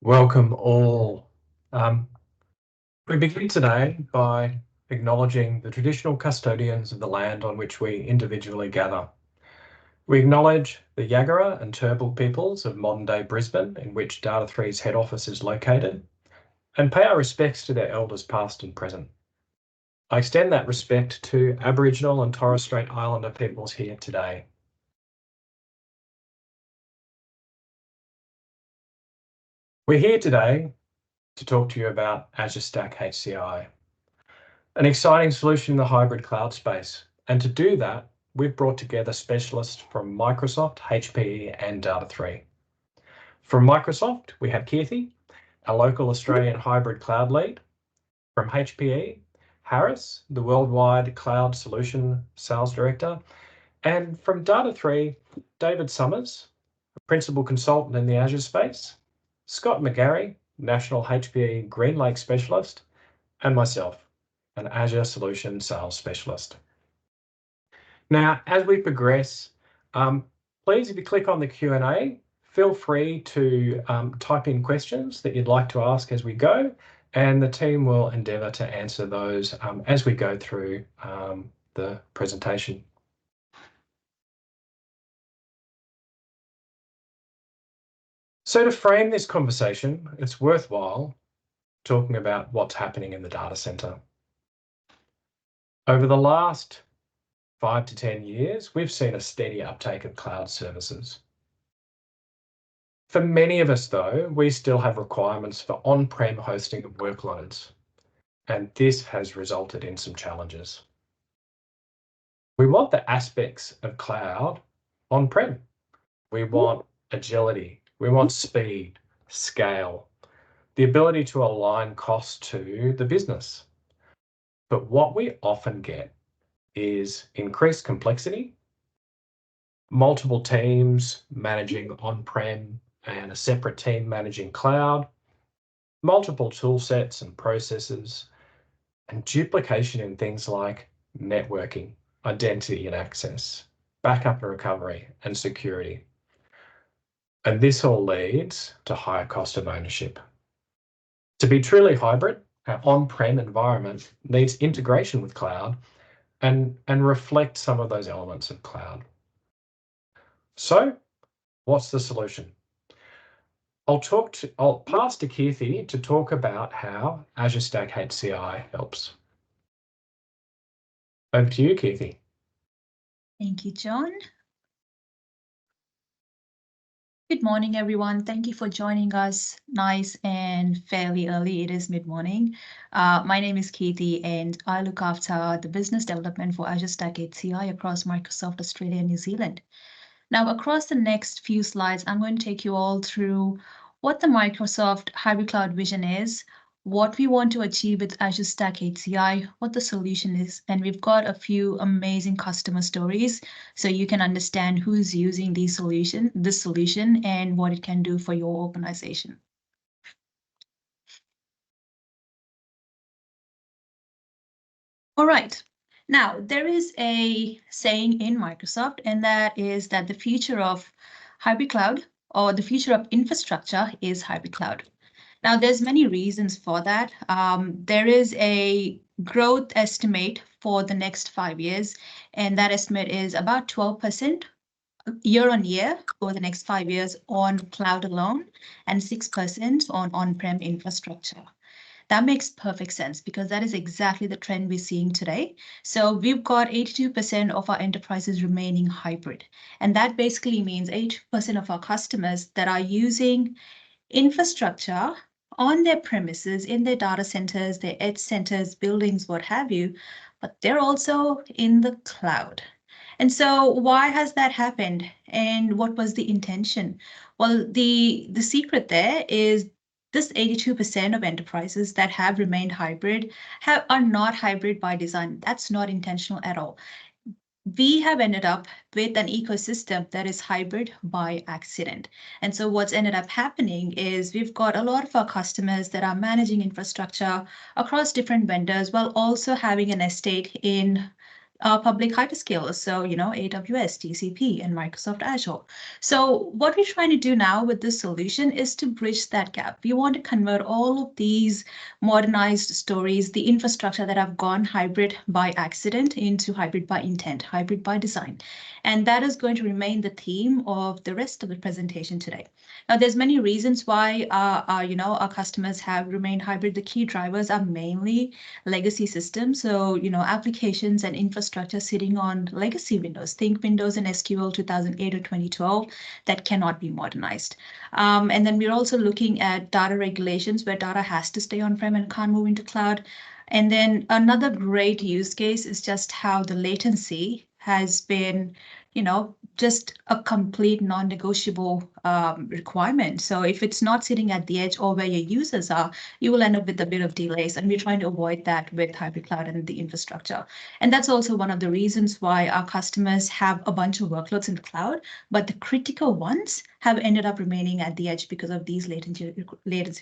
Welcome all. We begin today by acknowledging the traditional custodians of the land on which we individually gather. We acknowledge the Yagara and Turrbal peoples of modern-day Brisbane, in which Data3's head office is located, and pay our respects to their elders past and present. I extend that respect to Aboriginal and Torres Strait Islander peoples here today. We're here today to talk to you about Azure Stack HCI, an exciting solution in the hybrid cloud space. And to do that, we've brought together specialists from Microsoft, HPE, and Data3. From Microsoft, we have Keerthi, a local Australian hybrid cloud lead. From HPE, Harris, the worldwide cloud solution sales director. And from Data3, David Summers, a principal consultant in the Azure space, Scott McGarry, national HPE GreenLake specialist, and myself, an Azure solution sales specialist. Now, as we progress, please, if you click on the Q&A, feel free to type in questions that you'd like to ask as we go, and the team will endeavour to answer those as we go through the presentation. So to frame this conversation, it's worthwhile talking about what's happening in the data centre. Over the last 5 to 10 years, we've seen a steady uptake of cloud services. For many of us, though, we still have requirements for on-prem hosting of workloads, and this has resulted in some challenges. We want the aspects of cloud on-prem. We want agility, we want speed, scale, the ability to align costs to the business. But what we often get is increased complexity, multiple teams managing on-prem and a separate team managing cloud, multiple tool sets and processes, and duplication in things like networking, identity and access, backup and recovery, and security. And this all leads to higher cost of ownership. To be truly hybrid, our on-prem environment needs integration with cloud and reflect some of those elements of cloud. So what's the solution? I'll pass to Keerthi to talk about how Azure Stack HCI helps. Over to you, Keerthi. Thank you, John. Good morning, everyone. Thank you for joining us. Nice and fairly early. It is mid-morning. My name is Keerthi, and I look after the business development for Azure Stack HCI across Microsoft Australia and New Zealand. Now, across the next few slides, I'm going to take you all through what the Microsoft hybrid cloud vision is, what we want to achieve with Azure Stack HCI, what the solution is, and we've got a few amazing customer stories so you can understand who's using this solution and what it can do for your organization. All right. Now, there is a saying in Microsoft, and that is that the future of hybrid cloud or the future of infrastructure is hybrid cloud. Now, there's many reasons for that. There is a growth estimate for the next 5 years, and that estimate is about 12% year on year for the next 5 years on cloud alone and 6% on on-prem infrastructure. That makes perfect sense because that is exactly the trend we're seeing today. So we've got 82% of our enterprises remaining hybrid, and that basically means 80% of our customers that are using infrastructure on their premises, in their data centers, their edge centers, buildings, what have you, but they're also in the cloud. And so why has that happened? And what was the intention? Well, the secret there is this 82% of enterprises that have remained hybrid are not hybrid by design. That's not intentional at all. We have ended up with an ecosystem that is hybrid by accident. And so what's ended up happening is we've got a lot of our customers that are managing infrastructure across different vendors while also having an estate in public hyperscalers, so AWS, GCP, and Microsoft Azure. So what we're trying to do now with this solution is to bridge that gap. We want to convert all of these modernized stories, the infrastructure that have gone hybrid by accident, into hybrid by intent, hybrid by design. And that is going to remain the theme of the rest of the presentation today. Now, there's many reasons why our customers have remained hybrid. The key drivers are mainly legacy systems. So, applications and infrastructure sitting on legacy Windows. Think Windows and SQL 2008 or 2012 that cannot be modernized. And then we're also looking at data regulations where data has to stay on-prem and can't move into cloud. And then another great use case is just how the latency has been, just a complete non-negotiable requirement. So if it's not sitting at the edge or where your users are, you will end up with a bit of delays. And we're trying to avoid that with hybrid cloud and the infrastructure. And that's also one of the reasons why our customers have a bunch of workloads in the cloud, but the critical ones have ended up remaining at the edge because of these latency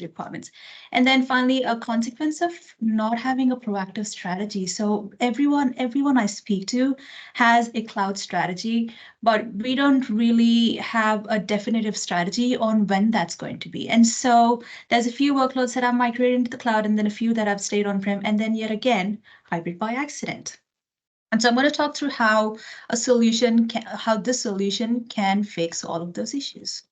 requirements. And then finally, a consequence of not having a proactive strategy. So everyone I speak to has a cloud strategy, but we don't really have a definitive strategy on when that's going to be. And so there's a few workloads that have migrated into the cloud and then a few that have stayed on-prem, and then yet again, hybrid by accident. And so I'm going to talk through how this solution can fix all of those issues.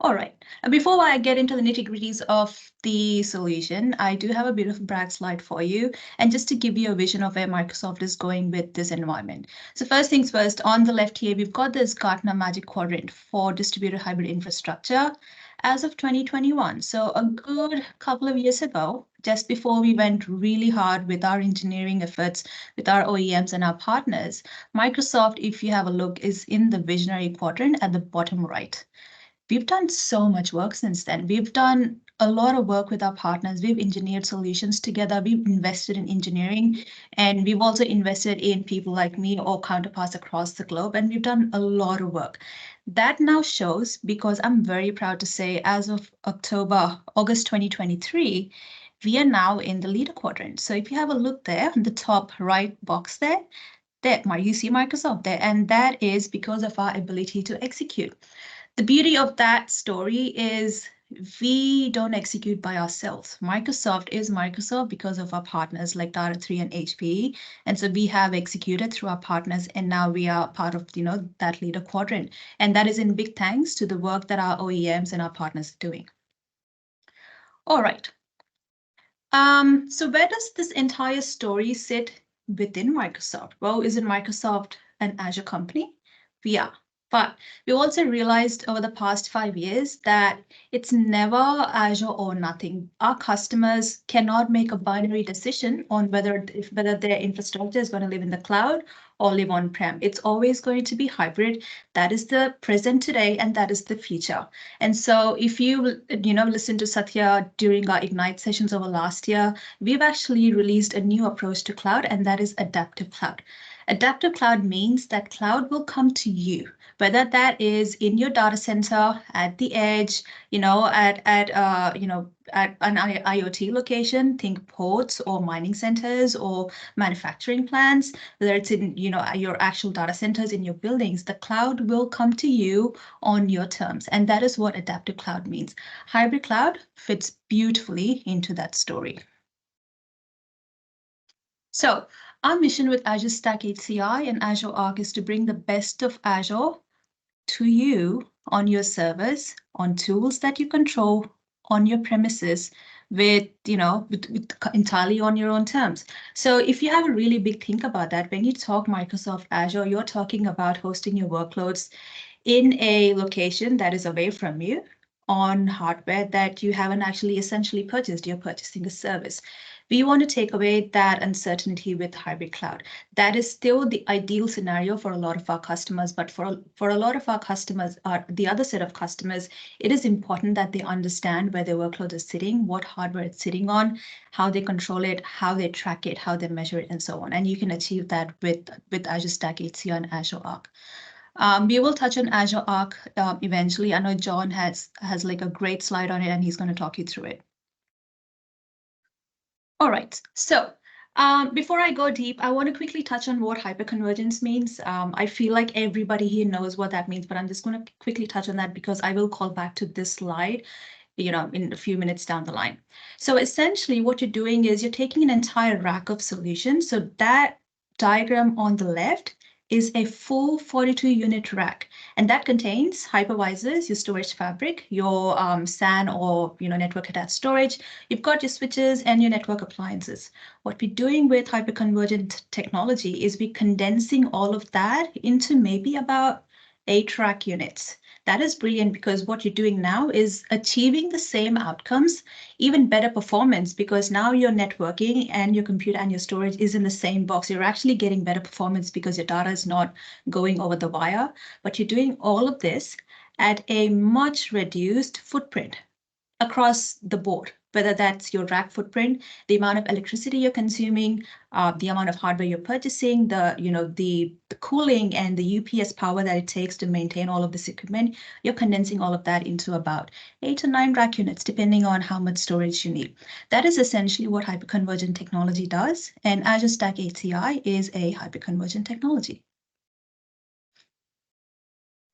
All right, and before I get into the nitty-gritties of the solution, I do have a bit of a brag slide for you, and just to give you a vision of where Microsoft is going with this environment. So first things first, on the left here, we've got this Gartner Magic Quadrant for distributed hybrid infrastructure as of 2021. So a good couple of years ago, just before we went really hard with our engineering efforts, with our OEMs and our partners, Microsoft, if you have a look, is in the visionary quadrant at the bottom right. We've done so much work since then. We've done a lot of work with our partners. We've engineered solutions together. We've invested in engineering, and we've also invested in people like me or counterparts across the globe. And we've done a lot of work. That now shows, because I'm very proud to say, as of August 2023, we are now in the leader quadrant. So if you have a look there on the top right box there, you see Microsoft there, and that is because of our ability to execute. The beauty of that story is we don't execute by ourselves. Microsoft is Microsoft because of our partners like Data3 and HPE. And so we have executed through our partners, and now we are part of that leader quadrant. And that is in big thanks to the work that our OEMs and our partners are doing. All right. So where does this entire story sit within Microsoft? Well, isn't Microsoft an Azure company? We are. But we also realized over the past 5 years that it's never Azure or nothing. Our customers cannot make a binary decision on whether their infrastructure is going to live in the cloud or live on-prem. It's always going to be hybrid. That is the present today, and that is the future. And so if you listen to Satya during our Ignite sessions over last year, we've actually released a new approach to cloud, and that is adaptive cloud. Adaptive cloud means that cloud will come to you, whether that is in your data center, at the edge, at an IoT location, think ports or mining centers or manufacturing plants, whether it's in your actual data centers in your buildings, the cloud will come to you on your terms. And that is what adaptive cloud means. Hybrid cloud fits beautifully into that story. So our mission with Azure Stack HCI and Azure Arc is to bring the best of Azure to you on your servers, on tools that you control on your premises with entirely on your own terms. So if you have a really big think about that, when you talk Microsoft Azure, you're talking about hosting your workloads in a location that is away from you on hardware that you haven't actually essentially purchased. You're purchasing a service. We want to take away that uncertainty with hybrid cloud. That is still the ideal scenario for a lot of our customers, but for a lot of our customers, the other set of customers, it is important that they understand where their workload is sitting, what hardware it's sitting on, how they control it, how they track it, how they measure it, and so on. And you can achieve that with Azure Stack HCI and Azure Arc. We will touch on Azure Arc eventually. I know John has like a great slide on it, and he's going to talk you through it. All right, so Before I go deep, I want to quickly touch on what hyperconvergence means. I feel like everybody here knows what that means, but I'm just going to quickly touch on that because I will call back to this slide, in a few minutes down the line. So essentially what you're doing is you're taking an entire rack of solutions. So that diagram on the left is a full 42-unit rack, and that contains hypervisors, your storage fabric, your SAN or network attached storage. You've got your switches and your network appliances. What we're doing with hyperconvergent technology is we're condensing all of that into maybe about 8 rack units. That is brilliant because what you're doing now is achieving the same outcomes, even better performance, because now your networking and your computer and your storage is in the same box. You're actually getting better performance because your data is not going over the wire, but you're doing all of this at a much reduced footprint across the board, whether that's your rack footprint, the amount of electricity you're consuming, the amount of hardware you're purchasing, the cooling and the UPS power that it takes to maintain all of this equipment. You're condensing all of that into about 8 to 9 rack units, depending on how much storage you need. That is essentially what hyperconvergent technology does, and Azure Stack HCI is a hyperconvergent technology.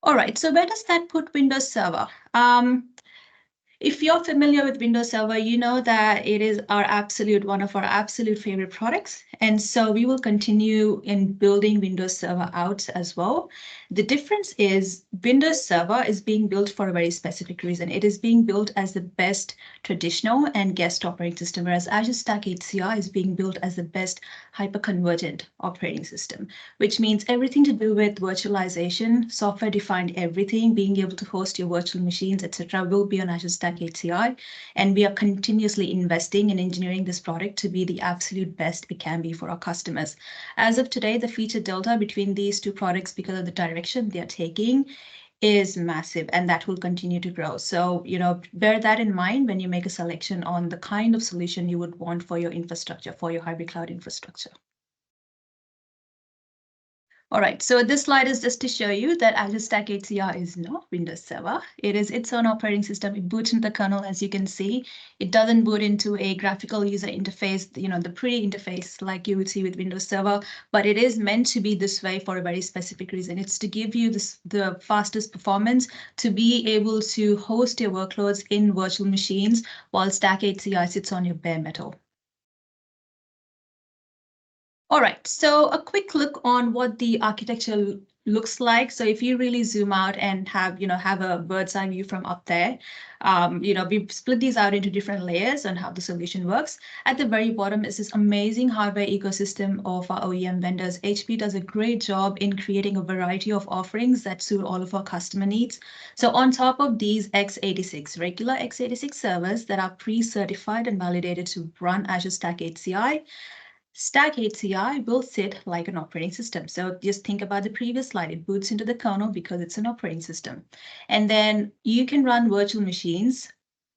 All right, so where does that put Windows Server? If you're familiar with Windows Server, you know that it is one of our absolute favorite products. And so we will continue in building Windows Server out as well. The difference is Windows Server is being built for a very specific reason. It is being built as the best traditional and guest operating system, whereas Azure Stack HCI is being built as the best hyperconvergent operating system, which means everything to do with virtualization, software-defined everything, being able to host your virtual machines, etc., will be on Azure Stack HCI, and we are continuously investing in engineering this product to be the absolute best it can be for our customers. As of today, the feature delta between these two products, because of the direction they're taking, is massive, and that will continue to grow. So, bear that in mind when you make a selection on the kind of solution you would want for your infrastructure, for your hybrid cloud infrastructure. All right, so this slide is just to show you that Azure Stack HCI is not Windows Server. It is its own operating system. It boots into the kernel, as you can see. It doesn't boot into a graphical user interface, the pretty interface like you would see with Windows Server, but it is meant to be this way for a very specific reason. It's to give you the fastest performance to be able to host your workloads in virtual machines while Stack HCI sits on your bare metal. All right, so a quick look on what the architecture looks like. So if you really zoom out and have a bird's eye view from up there, we've split these out into different layers on how the solution works. At the very bottom is this amazing hardware ecosystem of our OEM vendors. HP does a great job in creating a variety of offerings that suit all of our customer needs. So on top of these x86, regular x86 servers that are pre-certified and validated to run Azure Stack HCI, Stack HCI will sit like an operating system. So just think about the previous slide. It boots into the kernel because it's an operating system. And then you can run virtual machines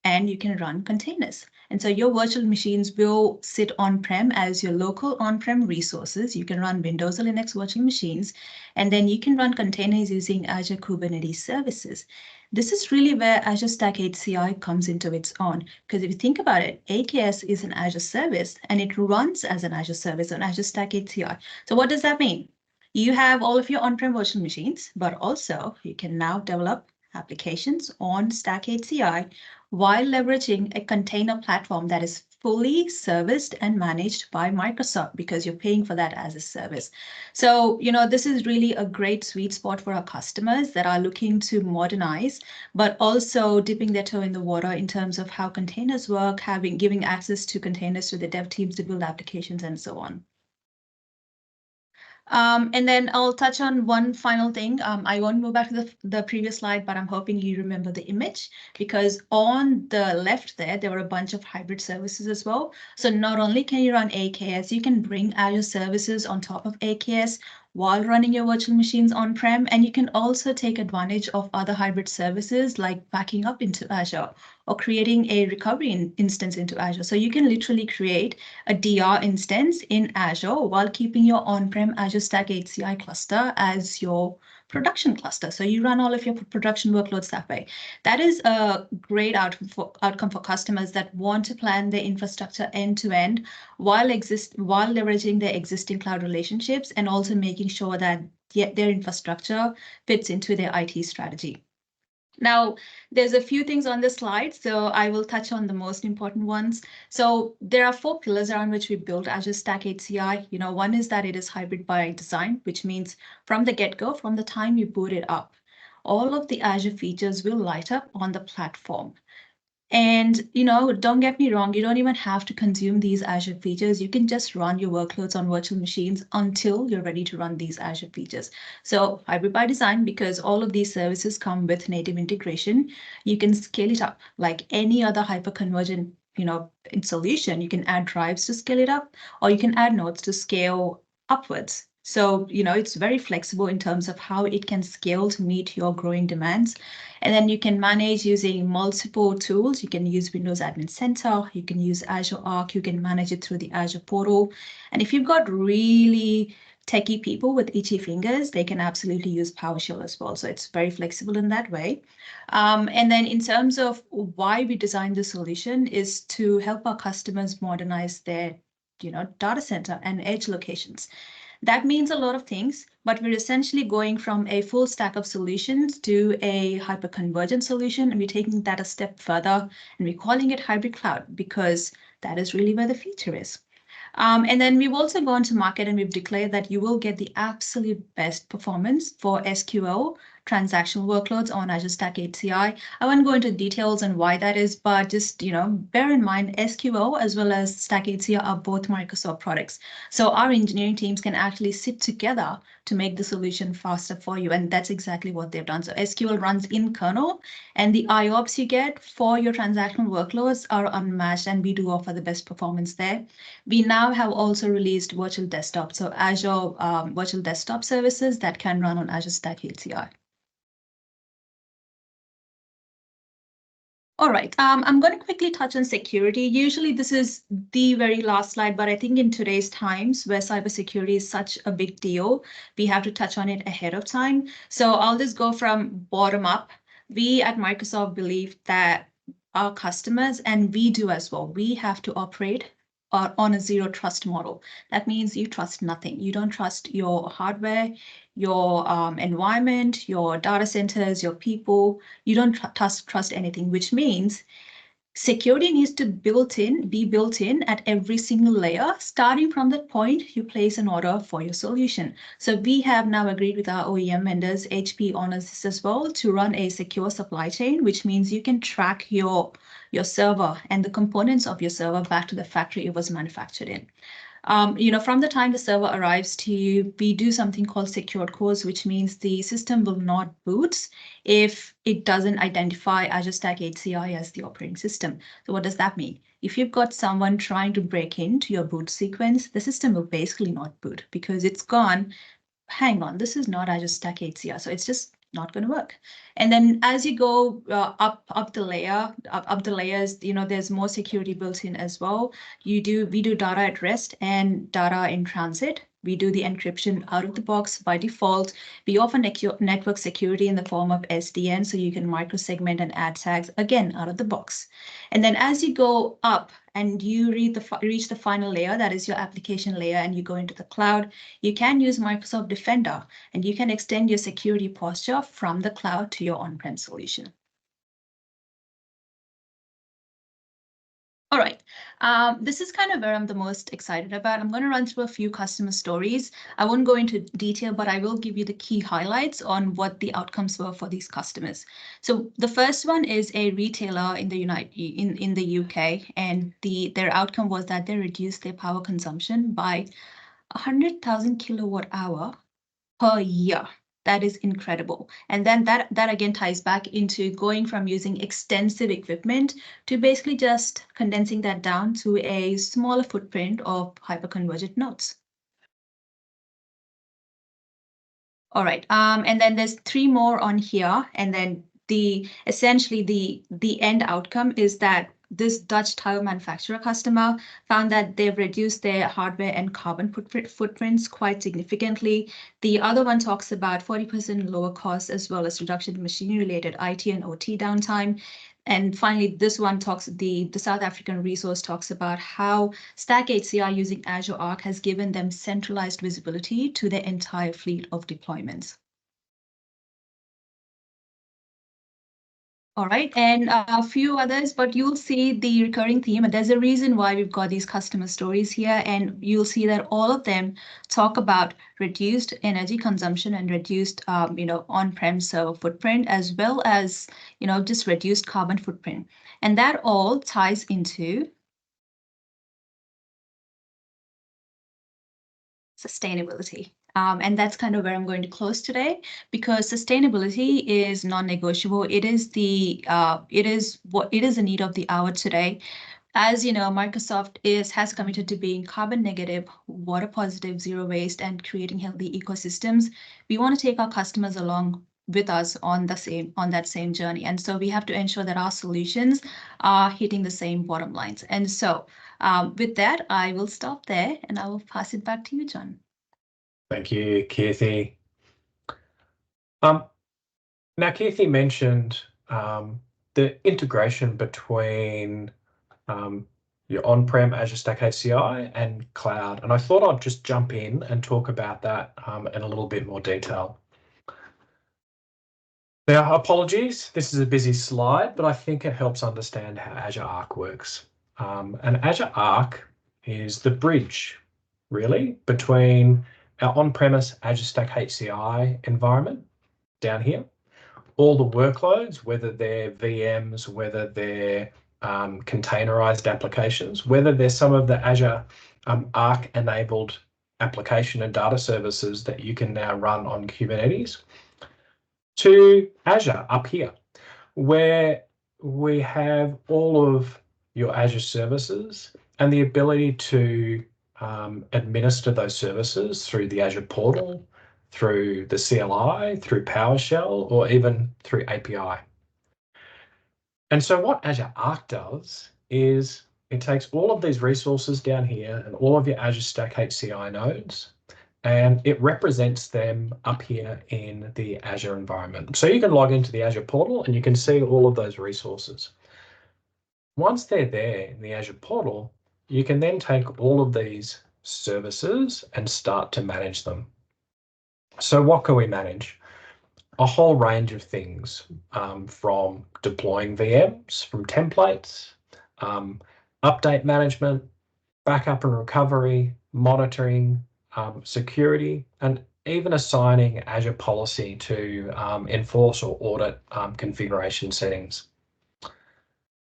and you can run containers. And so your virtual machines will sit on-prem as your local on-prem resources. You can run Windows or Linux virtual machines, and then you can run containers using Azure Kubernetes services. This is really where Azure Stack HCI comes into its own, because if you think about it, AKS is an Azure service and it runs as an Azure service on Azure Stack HCI. So what does that mean? You have all of your on-prem virtual machines, but also you can now develop applications on Stack HCI while leveraging a container platform that is fully serviced and managed by Microsoft, because you're paying for that as a service. So, this is really a great sweet spot for our customers that are looking to modernize, but also dipping their toe in the water in terms of how containers work, giving access to containers to the dev teams to build applications and so on. And then I'll touch on one final thing. I won't move back to the previous slide, but I'm hoping you remember the image, because on the left there were a bunch of hybrid services as well. So not only can you run AKS, you can bring Azure services on top of AKS while running your virtual machines on-prem, and you can also take advantage of other hybrid services like backing up into Azure or creating a recovery instance into Azure. So you can literally create a DR instance in Azure while keeping your on-prem Azure Stack HCI cluster as your production cluster. So you run all of your production workloads that way. That is a great outcome for customers that want to plan their infrastructure end to end while leveraging their existing cloud relationships and also making sure that their infrastructure fits into their IT strategy. Now, there's a few things on the slide, so I will touch on the most important ones. So there are 4 pillars around which we built Azure Stack HCI. One is that it is hybrid by design, which means from the get-go, from the time you boot it up, all of the Azure features will light up on the platform. And, don't get me wrong, you don't even have to consume these Azure features. You can just run your workloads on virtual machines until you're ready to run these Azure features. So hybrid by design, because all of these services come with native integration, you can scale it up like any other hyperconvergent, solution. You can add drives to scale it up, or you can add nodes to scale upwards. So, it's very flexible in terms of how it can scale to meet your growing demands. And then you can manage using multiple tools. You can use Windows Admin Center, you can use Azure Arc, you can manage it through the Azure portal. And if you've got really techie people with itchy fingers, they can absolutely use PowerShell as well. So it's very flexible in that way. And then in terms of why we designed the solution is to help our customers modernize their data center and edge locations. That means a lot of things, but we're essentially going from a full stack of solutions to a hyperconvergent solution, and we're taking that a step further, and we're calling it hybrid cloud because that is really where the future is. And then we've also gone to market and we've declared that you will get the absolute best performance for SQL transactional workloads on Azure Stack HCI. I won't go into details on why that is, but just, bear in mind SQL as well as Stack HCI are both Microsoft products. So our engineering teams can actually sit together to make the solution faster for you. And that's exactly what they've done. So SQL runs in kernel, and the IOPS you get for your transactional workloads are unmatched, and we do offer the best performance there. We now have also released virtual desktop, so Azure virtual desktop services that can run on Azure Stack HCI. All right, I'm going to quickly touch on security. Usually this is the very last slide, but I think in today's times where cybersecurity is such a big deal, we have to touch on it ahead of time. So I'll just go from bottom up. We at Microsoft believe that our customers, and we do as well, we have to operate on a zero trust model. That means you trust nothing. You don't trust your hardware, your environment, your data centers, your people. You don't trust anything, which means security needs to be built in at every single layer, starting from the point you place an order for your solution. So we have now agreed with our OEM vendors, HP honors this as well, to run a secure supply chain, which means you can track your server and the components of your server back to the factory it was manufactured in. From the time the server arrives to you, we do something called secured cores, which means the system will not boot if it doesn't identify Azure Stack HCI as the operating system. So what does that mean? If you've got someone trying to break into your boot sequence, the system will basically not boot because it's gone, hang on, this is not Azure Stack HCI. So it's just not going to work. And then as you go up the layers, there's more security built in as well. We do data at rest and data in transit. We do the encryption out of the box by default. We offer network security in the form of SDN, so you can microsegment and add tags, again, out of the box. And then as you go up and you reach the final layer, that is your application layer, and you go into the cloud, you can use Microsoft Defender, and you can extend your security posture from the cloud to your on-prem solution. All right, this is kind of where I'm the most excited about. I'm going to run through a few customer stories. I won't go into detail, but I will give you the key highlights on what the outcomes were for these customers. So the first one is a retailer in the in the UK, and their outcome was that they reduced their power consumption by 100,000 kilowatt hour per year. That is incredible. And then that again ties back into going from using extensive equipment to basically just condensing that down to a smaller footprint of hyperconvergent nodes. All right, and then there's 3 more on here, and then essentially the end outcome is that this Dutch tire manufacturer customer found that they've reduced their hardware and carbon footprints quite significantly. The other one talks about 40% lower costs as well as reduction in machine-related IT and OT downtime. And finally, this one talks, the South African resource talks about how Stack HCI using Azure Arc has given them centralized visibility to their entire fleet of deployments. All right, and a few others, but you'll see the recurring theme, and there's a reason why we've got these customer stories here, and you'll see that all of them talk about reduced energy consumption and reduced, on-prem server footprint, as well as, just reduced carbon footprint. And that all ties into sustainability. And that's kind of where I'm going to close today, because sustainability is non-negotiable. It is a need of the hour today. As you know, Microsoft has committed to being carbon negative, water positive, zero waste, and creating healthy ecosystems. We want to take our customers along with us on that same journey. And so we have to ensure that our solutions are hitting the same bottom lines. And so with that, I will stop there and I will pass it back to you, John. Thank you, Keerthi. Now, Keerthi mentioned the integration between your on-prem Azure Stack HCI and cloud. And I thought I'd just jump in and talk about that in a little bit more detail. Now, apologies, this is a busy slide, but I think it helps understand how Azure Arc works. And Azure Arc is the bridge, really, between our on-premise Azure Stack HCI environment down here, all the workloads, whether they're VMs, whether they're containerized applications, whether they're some of the Azure Arc-enabled application and data services that you can now run on Kubernetes, to Azure up here, where we have all of your Azure services and the ability to administer those services through the Azure portal, through the CLI, through PowerShell, or even through API. And so what Azure Arc does is it takes all of these resources down here and all of your Azure Stack HCI nodes, and it represents them up here in the Azure environment. So you can log into the Azure portal and you can see all of those resources. Once they're there in the Azure portal, you can then take all of these services and start to manage them. So what can we manage? A whole range of things, from deploying VMs, from templates, update management, backup and recovery, monitoring, security, and even assigning Azure policy to enforce or audit configuration settings.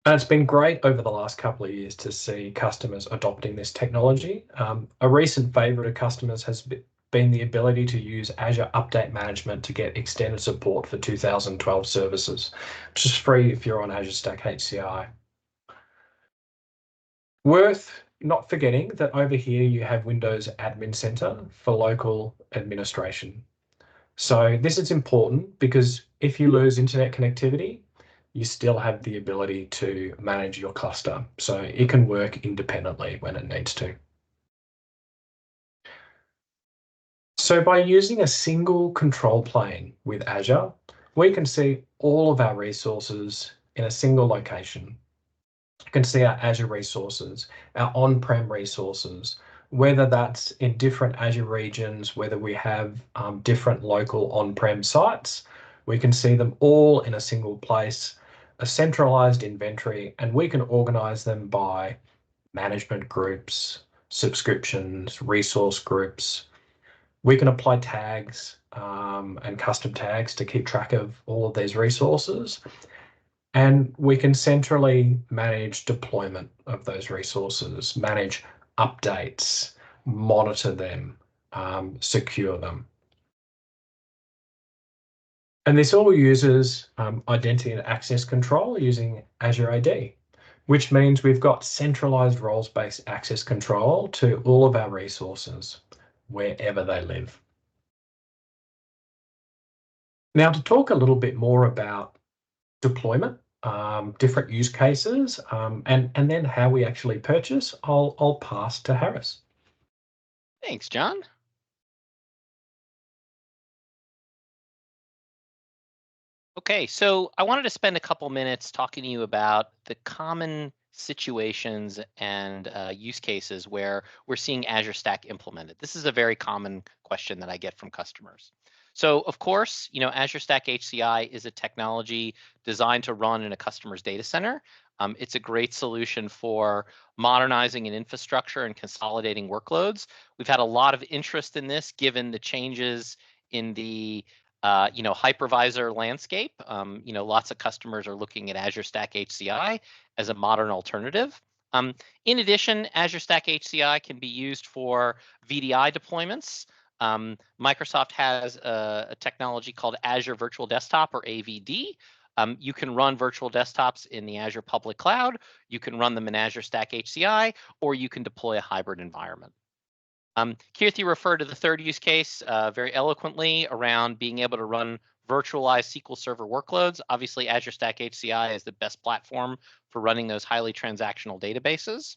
And it's been great over the last couple of years to see customers adopting this technology. A recent favorite of customers has been the ability to use Azure Update Management to get extended support for 2012 services, which is free if you're on Azure Stack HCI. Worth not forgetting that over here you have Windows Admin Center for local administration. So this is important because if you lose internet connectivity, you still have the ability to manage your cluster. So it can work independently when it needs to. So by using a single control plane with Azure, we can see all of our resources in a single location. You can see our Azure resources, our on-prem resources, whether that's in different Azure regions, whether we have different local on-prem sites, we can see them all in a single place, a centralized inventory, and we can organize them by management groups, subscriptions, resource groups. We can apply tags and custom tags to keep track of all of these resources. And we can centrally manage deployment of those resources, manage updates, monitor them, secure them. And this all uses identity and access control using Azure AD, which means we've got centralized roles-based access control to all of our resources, wherever they live. Now, to talk a little bit more about deployment, different use cases, and then how we actually purchase, I'll pass to Harris. Thanks, John. Okay, so I wanted to spend a couple minutes talking to you about the common situations and use cases where we're seeing Azure Stack implemented. This is a very common question that I get from customers. So of course, Azure Stack HCI is a technology designed to run in a customer's data center. It's a great solution for modernizing an infrastructure and consolidating workloads. We've had a lot of interest in this given the changes in the hypervisor landscape. Lots of customers are looking at Azure Stack HCI as a modern alternative. In addition, Azure Stack HCI can be used for VDI deployments. Microsoft has a technology called Azure Virtual Desktop, or AVD. You can run virtual desktops in the Azure public cloud. You can run them in Azure Stack HCI, or you can deploy a hybrid environment. Keerthi referred to the third use case very eloquently around being able to run virtualized SQL Server workloads. Obviously, Azure Stack HCI is the best platform for running those highly transactional databases.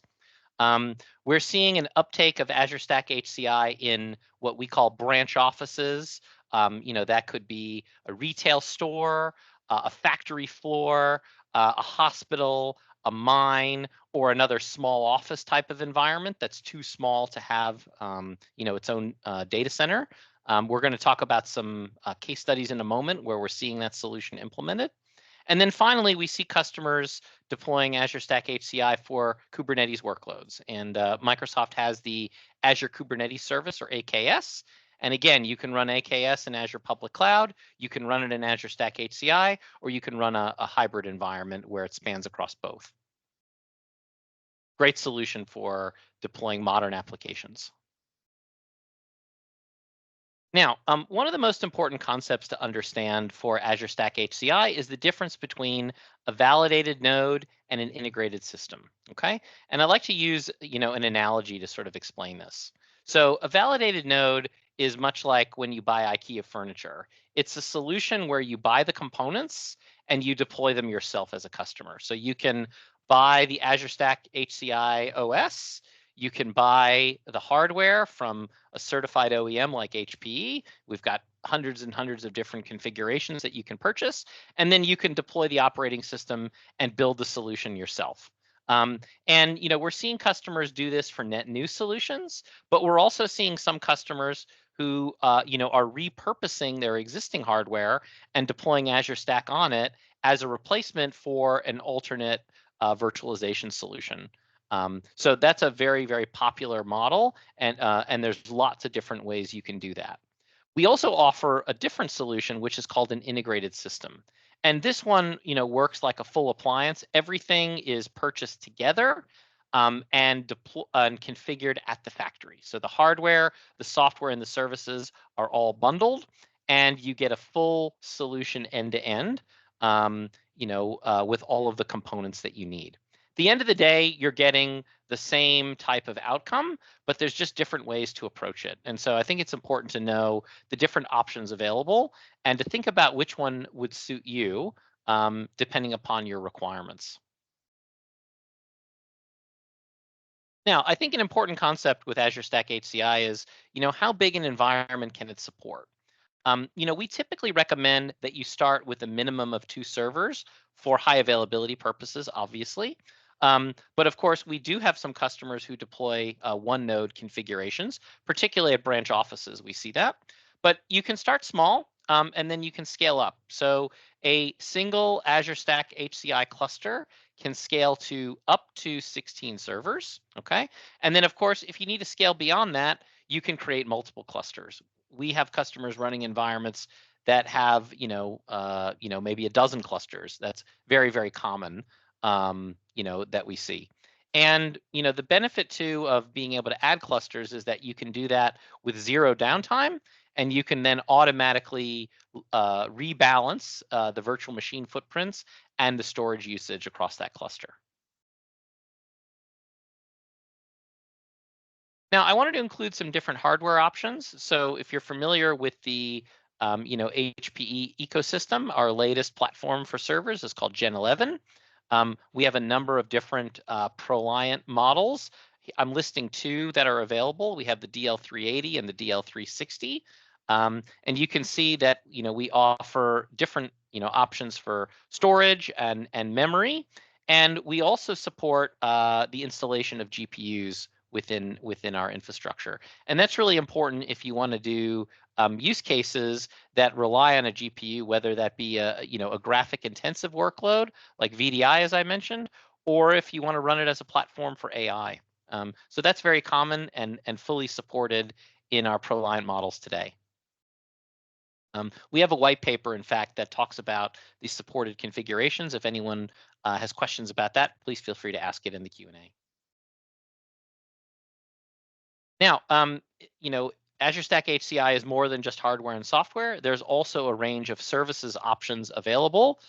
We're seeing an uptake of Azure Stack HCI in what we call branch offices. That could be a retail store, a factory floor, a hospital, a mine, or another small office type of environment that's too small to have its own data center. We're going to talk about some case studies in a moment where we're seeing that solution implemented. And then finally, we see customers deploying Azure Stack HCI for Kubernetes workloads. And Microsoft has the Azure Kubernetes Service, or AKS. And again, you can run AKS in Azure Public Cloud, you can run it in Azure Stack HCI, or you can run a hybrid environment where it spans across both. Great solution for deploying modern applications. Now, one of the most important concepts to understand for Azure Stack HCI is the difference between a validated node and an integrated system, okay? And I like to use, an analogy to sort of explain this. So a validated node is much like when you buy IKEA furniture. It's a solution where you buy the components and you deploy them yourself as a customer. So you can buy the Azure Stack HCI OS, you can buy the hardware from a certified OEM like HPE. We've got hundreds and hundreds of different configurations that you can purchase, and then you can deploy the operating system and build the solution yourself. We're seeing customers do this for net new solutions, but we're also seeing some customers who are repurposing their existing hardware and deploying Azure Stack on it as a replacement for an alternate virtualization solution. So that's a very, very popular model, and there's lots of different ways you can do that. We also offer a different solution, which is called an integrated system. And this one, works like a full appliance. Everything is purchased together and configured at the factory. So the hardware, the software, and the services are all bundled, and you get a full solution end to end, with all of the components that you need. At the end of the day, you're getting the same type of outcome, but there's just different ways to approach it. And so I think it's important to know the different options available and to think about which one would suit you depending upon your requirements. Now, I think an important concept with Azure Stack HCI is, how big an environment can it support? We typically recommend that you start with a minimum of 2 servers for high availability purposes, obviously. But of course, we do have some customers who deploy one node configurations, particularly at branch offices. We see that. But you can start small and then you can scale up. So a single Azure Stack HCI cluster can scale to up to 16 servers. Okay. And then, of course, if you need to scale beyond that, you can create multiple clusters. We have customers running environments that have, maybe a dozen clusters. That's very, very common. That we see. And, the benefit too of being able to add clusters is that you can do that with 0 downtime, and you can then automatically rebalance the virtual machine footprints and the storage usage across that cluster. Now, I wanted to include some different hardware options. So if you're familiar with the HPE ecosystem. Our latest platform for servers is called Gen 11. We have a number of different ProLiant models. I'm listing two that are available. We have the DL380 and the DL360. And you can see that we offer different options for storage and memory, and we also support the installation of GPUs within our infrastructure. And that's really important if you want to do use cases that rely on a GPU, whether that be a graphic intensive workload like VDI, as I mentioned, or if you want to run it as a platform for AI. So that's very common and fully supported in our ProLiant models today. We have a white paper, in fact, that talks about the supported configurations. If anyone has questions about that, please feel free to ask it in the Q&A. Now, Azure Stack HCI is more than just hardware and software. There's also a range of services options available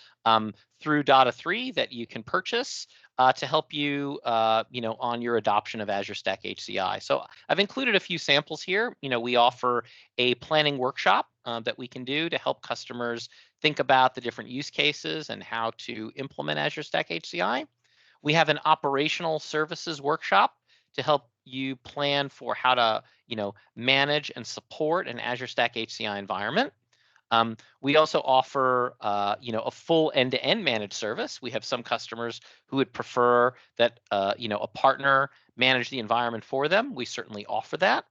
through Data 3 that you can purchase to help you, on your adoption of Azure Stack HCI. So I've included a few samples here. We offer a planning workshop that we can do to help customers think about the different use cases and how to implement Azure Stack HCI. We have an operational services workshop to help you plan for how to, manage and support an Azure Stack HCI environment. We also offer, a full end-to-end managed service. We have some customers who would prefer that, a partner manage the environment for them. We certainly offer that.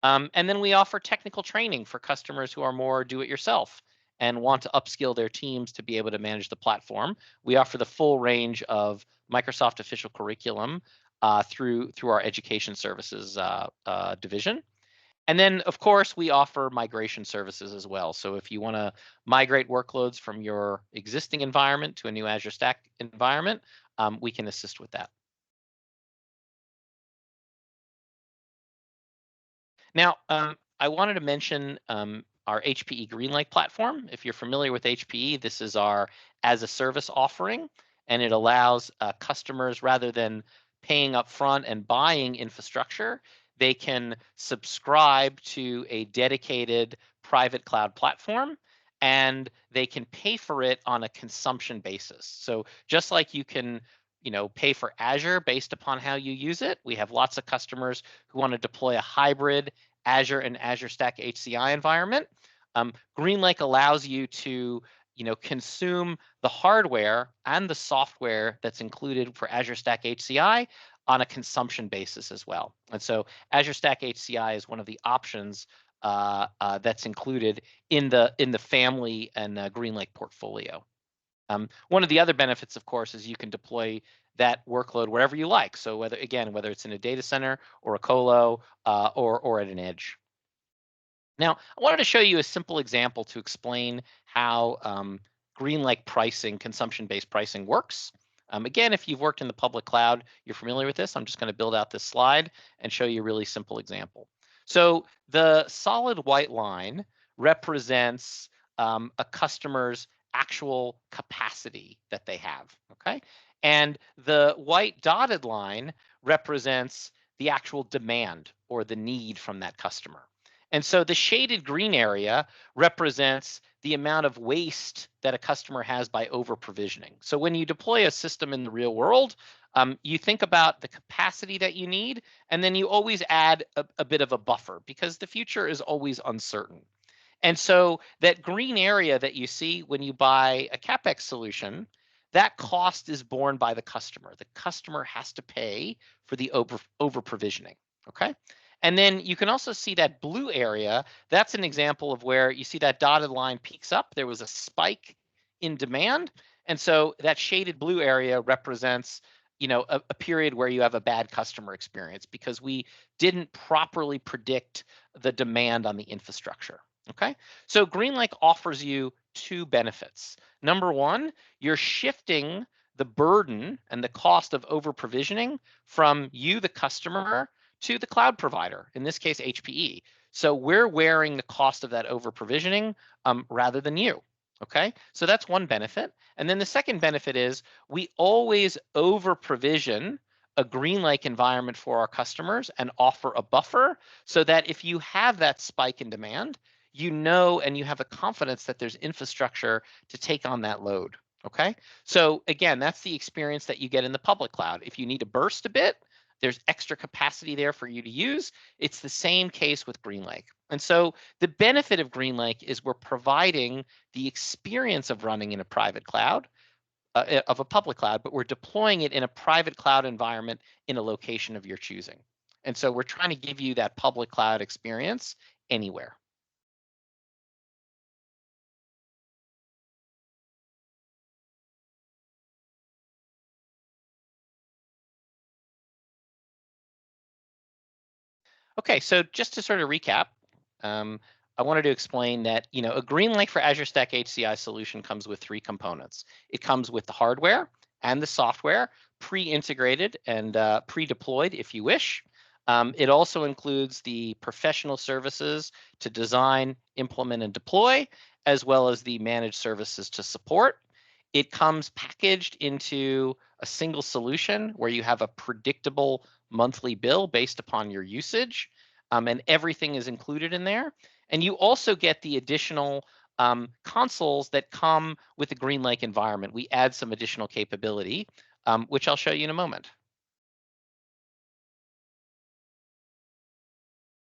And then we offer technical training for customers who are more do-it-yourself and want to upskill their teams to be able to manage the platform. We offer the full range of Microsoft official curriculum through our education services division. And then, of course, we offer migration services as well. So if you want to migrate workloads from your existing environment to a new Azure Stack environment, we can assist with that. Now, I wanted to mention our HPE GreenLake platform. If you're familiar with HPE, this is our as a service offering, and it allows customers, rather than paying upfront and buying infrastructure, they can subscribe to a dedicated private cloud platform, and they can pay for it on a consumption basis. So just like you can pay for Azure based upon how you use it, we have lots of customers who want to deploy a hybrid Azure and Azure Stack HCI environment. GreenLake allows you to consume the hardware and the software that's included for Azure Stack HCI on a consumption basis as well. And so Azure Stack HCI is one of the options that's included in the family and GreenLake portfolio. One of the other benefits, of course, is you can deploy that workload wherever you like. So whether it's in a data center or a colo or at an edge. Now, I wanted to show you a simple example to explain how GreenLake pricing, consumption-based pricing works. Again, if you've worked in the public cloud, you're familiar with this. I'm just going to build out this slide and show you a really simple example. So the solid white line represents a customer's actual capacity that they have, okay? And the white dotted line represents the actual demand or the need from that customer. And so the shaded green area represents the amount of waste that a customer has by over provisioning. So when you deploy a system in the real world, you think about the capacity that you need, and then you always add a bit of a buffer because the future is always uncertain. And so that green area that you see when you buy a CapEx solution, that cost is borne by the customer. The customer has to pay for the over provisioning, okay? And then you can also see that blue area. That's an example of where you see that dotted line peaks up. There was a spike in demand. And so that shaded blue area represents a period where you have a bad customer experience because we didn't properly predict the demand on the infrastructure. Okay, so GreenLake offers you two benefits. Number one, you're shifting the burden and the cost of over provisioning from you, the customer, to the cloud provider, in this case, HPE. So we're wearing the cost of that over provisioning rather than you. Okay, so that's one benefit. And then the second benefit is we always over provision a GreenLake environment for our customers and offer a buffer so that if you have that spike in demand, you know and you have the confidence that there's infrastructure to take on that load. Okay, so again, that's the experience that you get in the public cloud. If you need to burst a bit, there's extra capacity there for you to use. It's the same case with GreenLake. And so the benefit of GreenLake is we're providing the experience of running in a private cloud, of a public cloud, but we're deploying it in a private cloud environment in a location of your choosing. And so we're trying to give you that public cloud experience anywhere. Okay, so just to sort of recap, I wanted to explain that a GreenLake for Azure Stack HCI solution comes with 3 components. It comes with the hardware and the software, pre-integrated and pre-deployed if you wish. It also includes the professional services to design, implement, and deploy, as well as the managed services to support. It comes packaged into a single solution where you have a predictable monthly bill based upon your usage, and everything is included in there. And you also get the additional consoles that come with the GreenLake environment. We add some additional capability, which I'll show you in a moment.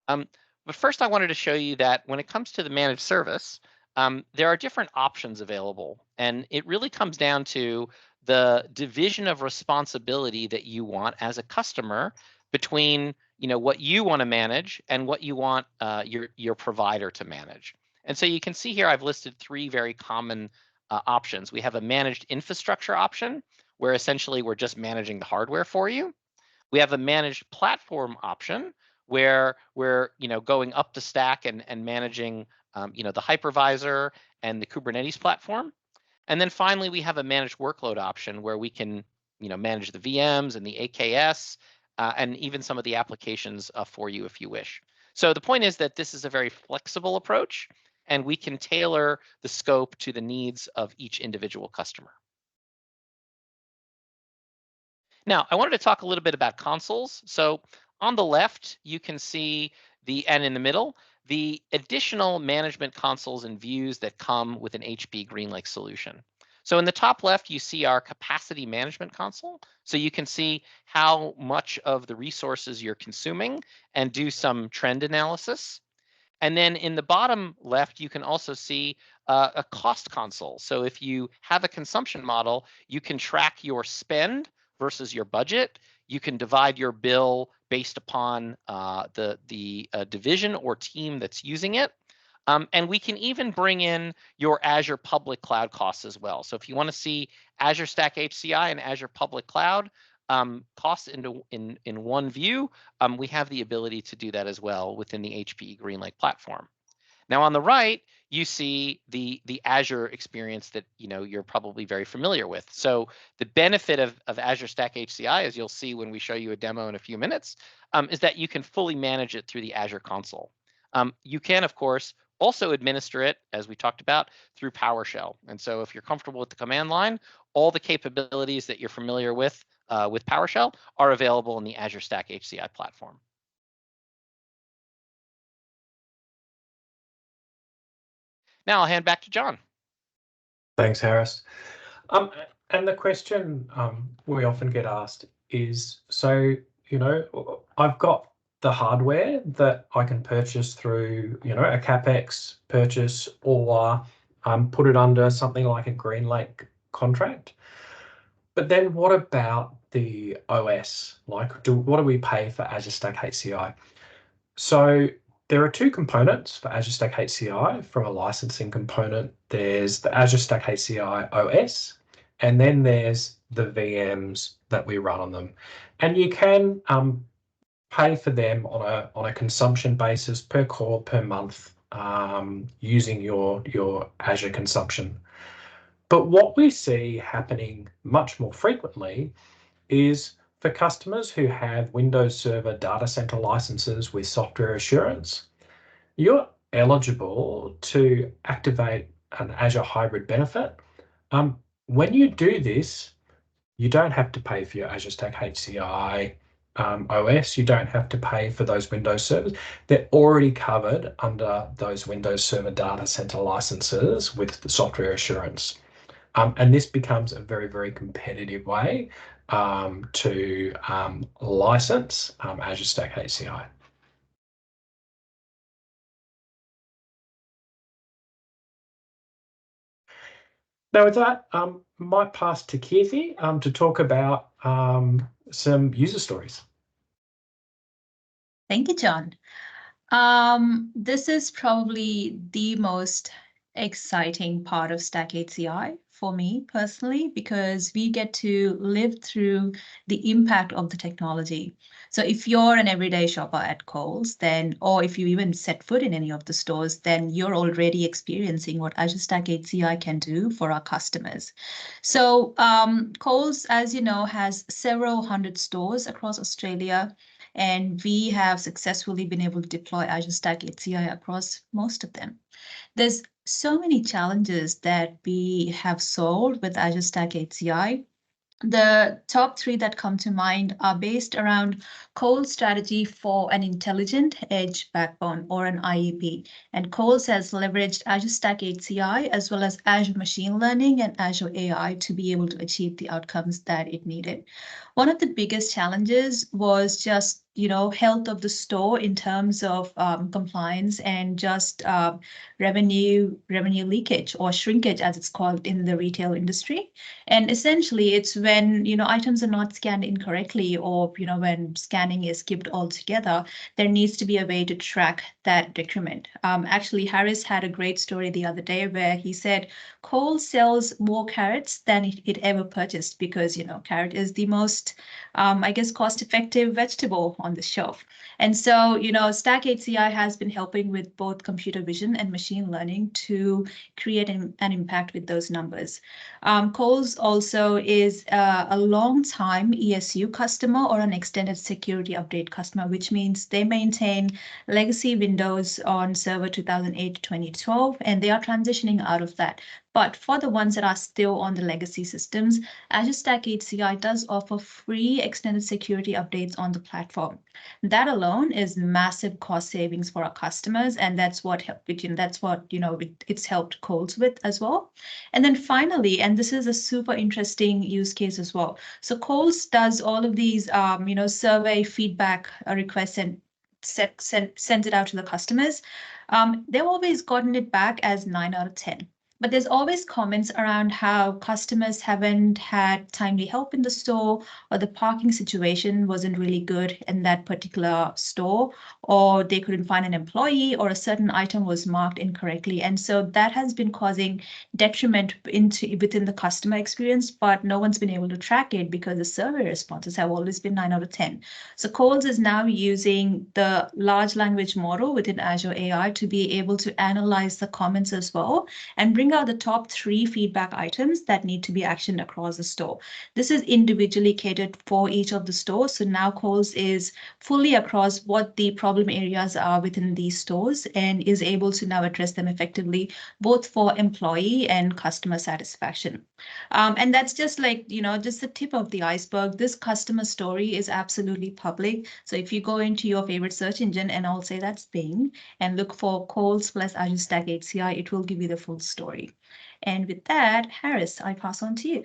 But first, I wanted to show you that when it comes to the managed service, there are different options available. And it really comes down to the division of responsibility that you want as a customer between what you want to manage and what you want your provider to manage. And so you can see here I've listed 3 very common options. We have a managed infrastructure option, where essentially we're just managing the hardware for you. We have a managed platform option, where we're going up the stack and managing the hypervisor and the Kubernetes platform. And then finally, we have a managed workload option where we can manage the VMs and the AKS and even some of the applications for you if you wish. So the point is that this is a very flexible approach, and we can tailor the scope to the needs of each individual customer. Now, I wanted to talk a little bit about consoles. So on the left, you can see and in the middle, the additional management consoles and views that come with an HP GreenLake solution. So in the top left, you see our capacity management console. So you can see how much of the resources you're consuming and do some trend analysis. And then in the bottom left, you can also see a cost console. So if you have a consumption model, you can track your spend versus your budget. You can divide your bill based upon the division or team that's using it. And we can even bring in your Azure public cloud costs as well. So if you want to see Azure Stack HCI and Azure public cloud costs in one view, we have the ability to do that as well within the HPE GreenLake platform. Now on the right, you see the Azure experience that you're probably very familiar with. So the benefit of Azure Stack HCI, as you'll see when we show you a demo in a few minutes, is that you can fully manage it through the Azure console. You can, of course, also administer it, as we talked about, through PowerShell. And so if you're comfortable with the command line, all the capabilities that you're familiar with PowerShell are available in the Azure Stack HCI platform. Now I'll hand back to John. Thanks, Harris. And the question we often get asked is, so, I've got the hardware that I can purchase through, a CapEx purchase, or put it under something like a GreenLake contract. But then what about the OS? Like, what do we pay for Azure Stack HCI? So there are 2 components for Azure Stack HCI. From a licensing component, there's the Azure Stack HCI OS, and then there's the VMs that we run on them. And you can pay for them on a consumption basis per core per month using your Azure consumption. But what we see happening much more frequently is for customers who have Windows Server data center licenses with software assurance, you're eligible to activate an Azure hybrid benefit. When you do this, you don't have to pay for your Azure Stack HCI OS, you don't have to pay for those Windows servers. They're already covered under those Windows Server Data Center licenses with the software assurance. And this becomes a very, very competitive way to license Azure Stack HCI. Now with that, might pass to Keerthi to talk about some user stories. Thank you, John. This is probably the most exciting part of Stack HCI for me personally, because we get to live through the impact of the technology. So if you're an everyday shopper at Kohl's, then, or if you even set foot in any of the stores, then you're already experiencing what Azure Stack HCI can do for our customers. So Kohl's, as you know, has several hundred stores across Australia, and we have successfully been able to deploy Azure Stack HCI across most of them. There's so many challenges that we have solved with Azure Stack HCI. The top three that come to mind are based around Kohl's strategy for an intelligent edge backbone, or an IEB. And Kohl's has leveraged Azure Stack HCI as well as Azure Machine Learning and Azure AI to be able to achieve the outcomes that it needed. One of the biggest challenges was just health of the store in terms of compliance and just revenue leakage, or shrinkage as it's called in the retail industry. And essentially it's when items are not scanned incorrectly, or when scanning is skipped altogether, there needs to be a way to track that decrement. Actually, Harris had a great story the other day where he said Kohl's sells more carrots than it ever purchased, because carrot is the most I guess cost-effective vegetable on the shelf. And so Stack HCI has been helping with both computer vision and machine learning to create an impact with those numbers. Kohl's also is a long-time ESU customer, or an extended security update customer, which means they maintain legacy Windows on Server 2008 to 2012, and they are transitioning out of that. But for the ones that are still on the legacy systems, Azure Stack HCI does offer free extended security updates on the platform. That alone is massive cost savings for our customers, and that's what it's helped Kohl's with as well. And then finally, and this is a super interesting use case as well. So Kohl's does all of these survey feedback requests and sends it out to the customers. They've always gotten it back as 9 out of 10. But there's always comments around how customers haven't had timely help in the store, or the parking situation wasn't really good in that particular store, or they couldn't find an employee, or a certain item was marked incorrectly. And so that has been causing detriment within the customer experience, but no one's been able to track it because the survey responses have always been 9 out of 10. So Kohl's is now using the large language model within Azure AI to be able to analyze the comments as well, and bring out the top 3 feedback items that need to be actioned across the store. This is individually catered for each of the stores. So now Kohl's is fully across what the problem areas are within these stores, and is able to now address them effectively, both for employee and customer satisfaction. And that's just just the tip of the iceberg. This customer story is absolutely public. So if you go into your favorite search engine, and I'll say that's Bing, and look for Kohl's plus Azure Stack HCI, it will give you the full story. And with that, Harris, I pass on to you.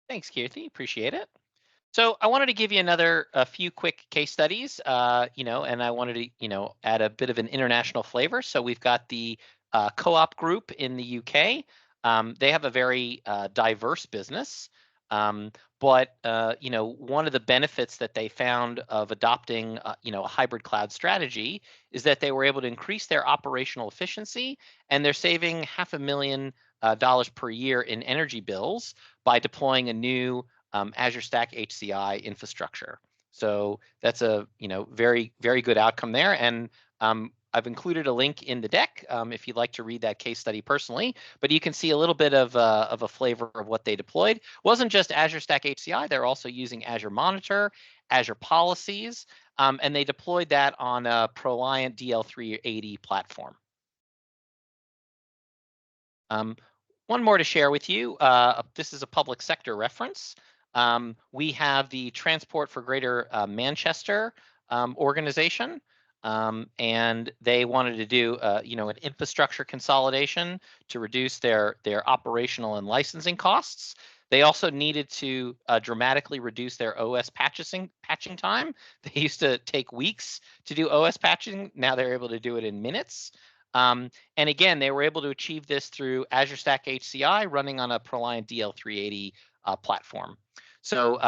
Thanks, Keerthi. Appreciate it. So I wanted to give you a few quick case studies, and I wanted to, add a bit of an international flavor. So we've got the Co-op Group in the UK. They have a very diverse business. But one of the benefits that they found of adopting a hybrid cloud strategy is that they were able to increase their operational efficiency, and they're saving $500,000 per year in energy bills by deploying a new Azure Stack HCI infrastructure. So that's a very, very good outcome there. And I've included a link in the deck if you'd like to read that case study personally, but you can see a little bit of a flavor of what they deployed. It wasn't just Azure Stack HCI, they're also using Azure Monitor, Azure Policies, and they deployed that on a ProLiant DL380 platform. One more to share with you. This is a public sector reference. We have the Transport for Greater Manchester organization, and they wanted to do an infrastructure consolidation to reduce their operational and licensing costs. They also needed to dramatically reduce their OS patching time. They used to take weeks to do OS patching. Now they're able to do it in minutes. And again, they were able to achieve this through Azure Stack HCI running on a ProLiant DL380 platform. So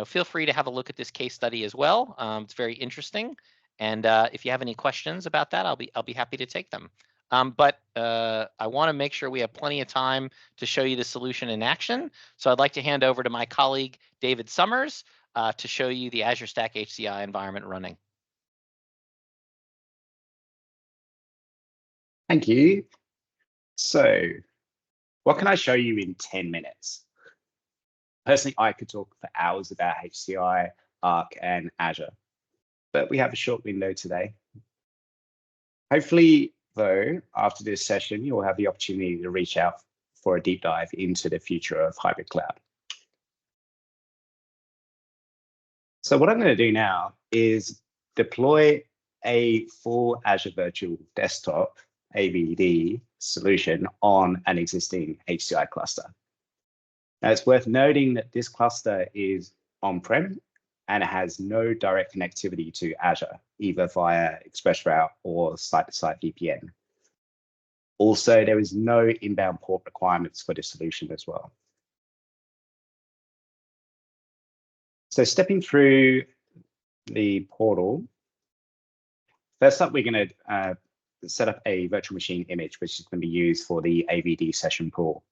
feel free to have a look at this case study as well. It's very interesting. And if you have any questions about that, I'll be happy to take them. But I want to make sure we have plenty of time to show you the solution in action. So I'd like to hand over to my colleague, David Summers, to show you the Azure Stack HCI environment running. Thank you. So what can I show you in 10 minutes? Personally, I could talk for hours about HCI, Arc, and Azure, but we have a short window today. Hopefully, though, after this session, you'll have the opportunity to reach out for a deep dive into the future of hybrid cloud. So what I'm going to do now is deploy a full Azure Virtual Desktop AVD solution on an existing HCI cluster. Now, it's worth noting that this cluster is on-prem and it has no direct connectivity to Azure, either via ExpressRoute or site-to-site VPN. Also, there is no inbound port requirements for this solution as well. So stepping through the portal, first up, we're going to set up a virtual machine image, which is going to be used for the AVD session pool.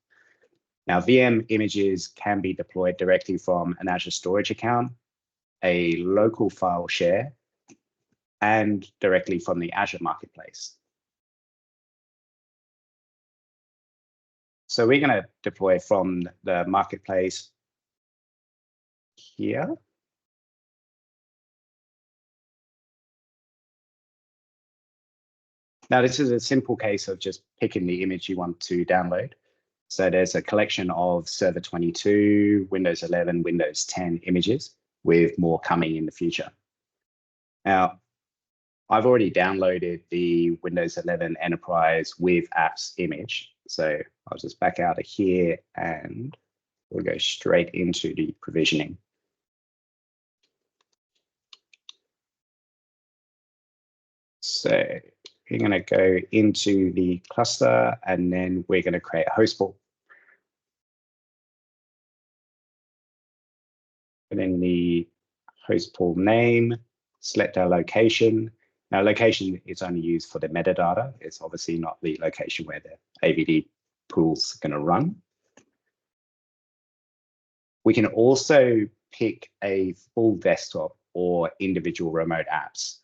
Now, VM images can be deployed directly from an Azure storage account, a local file share, and directly from the Azure Marketplace. So we're going to deploy from the Marketplace here. Now, this is a simple case of just picking the image you want to download. So there's a collection of Server 22, Windows 11, Windows 10 images, with more coming in the future. Now, I've already downloaded the Windows 11 Enterprise with apps image. So I'll just back out of here and we'll go straight into the provisioning. So we're going to go into the cluster and then we're going to create a host pool. And then the host pool name, select our location. Now, location is only used for the metadata. It's obviously not the location where the AVD pool's going to run. We can also pick a full desktop or individual remote apps,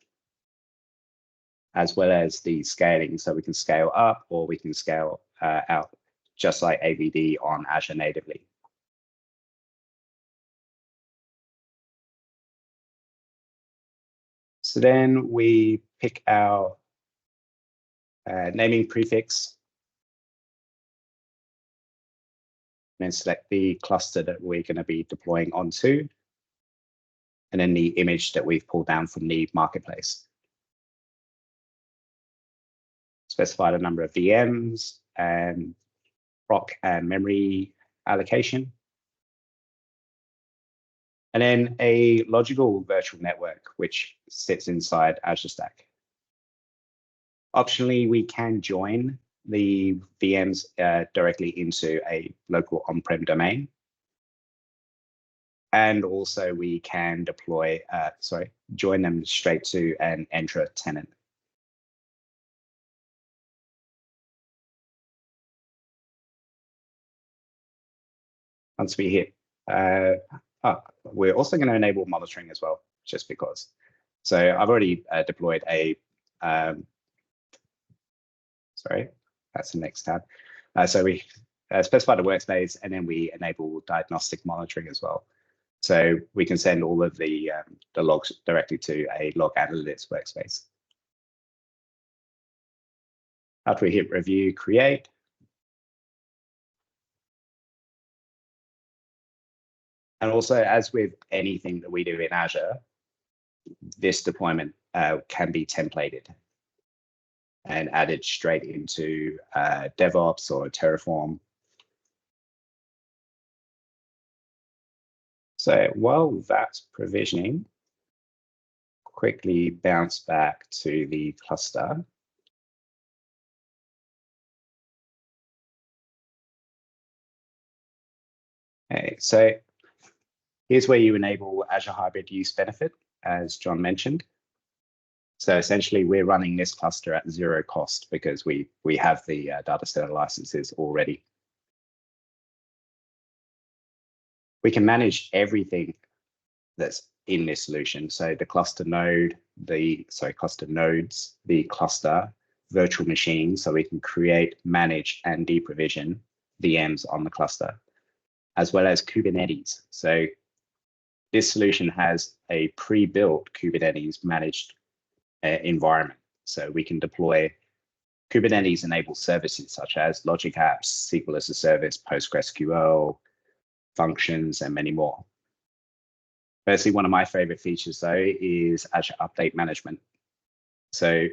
as well as the scaling. So we can scale up or we can scale out, just like AVD on Azure natively. So then we pick our naming prefix and then select the cluster that we're going to be deploying onto, and then the image that we've pulled down from the marketplace. Specify the number of VMs and proc and memory allocation. And then a logical virtual network, which sits inside Azure Stack. Optionally, we can join the VMs directly into a local on-prem domain. And also we can deploy, join them straight to an Entra tenant. Once we hit, we're also going to enable monitoring as well, just because. So I've already deployed a, sorry, that's the next tab. So we specify the workspace and then we enable diagnostic monitoring as well. So we can send all of the logs directly to a log analytics workspace. After we hit review, create, And also, as with anything that we do in Azure, this deployment can be templated and added straight into DevOps or Terraform. So while that's provisioning, quickly bounce back to the cluster. Okay, so here's where you enable Azure Hybrid Use Benefit, as John mentioned. So essentially, we're running this cluster at 0 cost because we have the data center licenses already. We can manage everything that's in this solution. So the cluster node, cluster nodes, the cluster, virtual machines, so we can create, manage, and deprovision VMs on the cluster, as well as Kubernetes. So this solution has a pre-built Kubernetes managed environment. So we can deploy Kubernetes-enabled services such as Logic Apps, SQL as a Service, PostgreSQL, functions, and many more. Firstly, one of my favorite features, though, is Azure Update Management. So